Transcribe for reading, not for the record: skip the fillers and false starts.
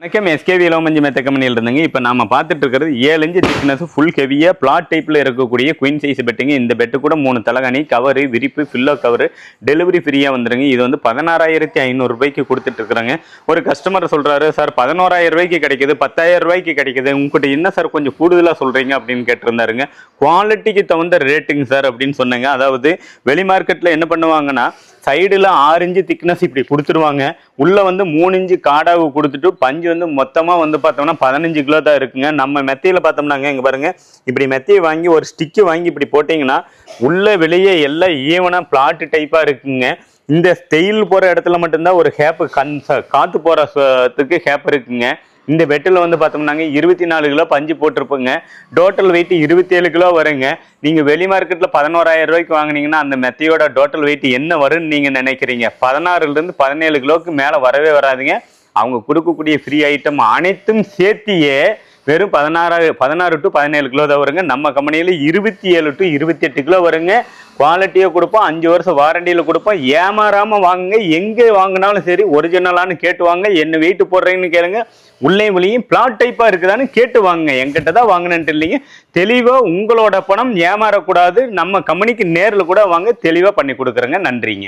வணக்கம். எஸ்கேவி இளவமஞ்சி மெத்த கம்பெனியில் இருந்துங்க. இப்போ நாம பார்த்துட்டு இருக்கிறது 7 இன்ச் திக்னஸ் ஃபுல் ஹெவியா பிளாட் டைப்ல இருக்கக்கூடிய குயின் சைஸ் பெட்டுங்க. இந்த பெட்டு கூட 3 தலகாணி கவரு விரிப்பு ஃபில்லோ கவரு டெலிவரி ஃப்ரீயா வந்துருங்க. இது வந்து 16,500 ரூபாய்க்கு கொடுத்துட்டு இருக்கிறாங்க. ஒரு கஸ்டமர் சொல்றாரு, சார் 11,000 ரூபாய்க்கு கிடைக்குது, 10,000 ரூபாய்க்கு கிடைக்குது, உங்ககிட்ட என்ன சார் கொஞ்சம் கூடுதலா சொல்றீங்க அப்படின்னு கேட்டிருந்தாருங்க. குவாலிட்டிக்கு தகுந்த ரேட்டுங்க சார் அப்படின்னு சொன்னாங்க. அதாவது வெளி மார்க்கெட்ல என்ன பண்ணுவாங்கன்னா சைடுல 6 இன்ச் திக்னஸ் இப்படி கொடுத்துருவாங்க. உள்ள வந்து 3 இன்ச் காடாவு கொடுத்துட்டு பஞ்சு வந்து மொத்தமா வந்து பார்த்தோம்னா 15 கிலோ தான் இருக்குங்க. நம்ம மெத்தையில பார்த்தோம்னாங்க, இங்க பாருங்க, இப்படி மெத்தையை வாங்கி ஒரு ஸ்டிக்கு வாங்கி இப்படி போட்டீங்கன்னா உள்ள வெளியே எல்லாம் ஈவனா பிளாட் டைப்பா இருக்குங்க. இந்த ஸ்டெயில் போற இடத்துல மட்டும்தான் ஒரு ஹேப்பு காத்து போறதுக்கு ஹேப் இருக்குங்க. இந்த பெட்டில் வந்து பார்த்தோம்னாங்க 24 கிலோ பஞ்சு போட்டிருப்போங்க. டோட்டல் வெயிட் 27 கிலோ வருங்க. நீங்க வெளி மார்க்கெட்ல 11,000 ரூபாய்க்கு வாங்கினீங்கன்னா அந்த மெத்தையோட டோட்டல் வெயிட் என்ன வரும்னு நீங்க நினைக்கிறீங்க? 16 17 கிலோக்கு மேல வரவே வராதுங்க. அவங்க கொடுக்கக்கூடிய ஃப்ரீ ஐட்டம் அனைத்தும் சேர்த்தியே வெறும் 16 டு 17 கிலோ தான் வருங்க. நம்ம கம்பெனியில 27 டு 28 கிலோ வருங்க. குவாலிட்டியை கொடுப்போம், 5 வருஷம் வாரண்டியில கொடுப்போம். ஏமாறாம வாங்குங்க. எங்க வாங்கினாலும் சரி ஒரிஜினலானு கேட்டு வாங்க. என்ன வெயிட் போடுறீங்கன்னு கேளுங்க. உள்ளே வெளியும் பிளாட் டைப்பா இருக்குதான்னு கேட்டு வாங்க. என்கிட்ட தான் வாங்கினேன்ட்டு இல்லைங்க. தெளிவா உங்களோட பணம் ஏமாறக்கூடாது. நம்ம கம்பெனிக்கு நேரில் கூட வாங்க, தெளிவா பண்ணி கொடுக்குறேங்க. நன்றிங்க.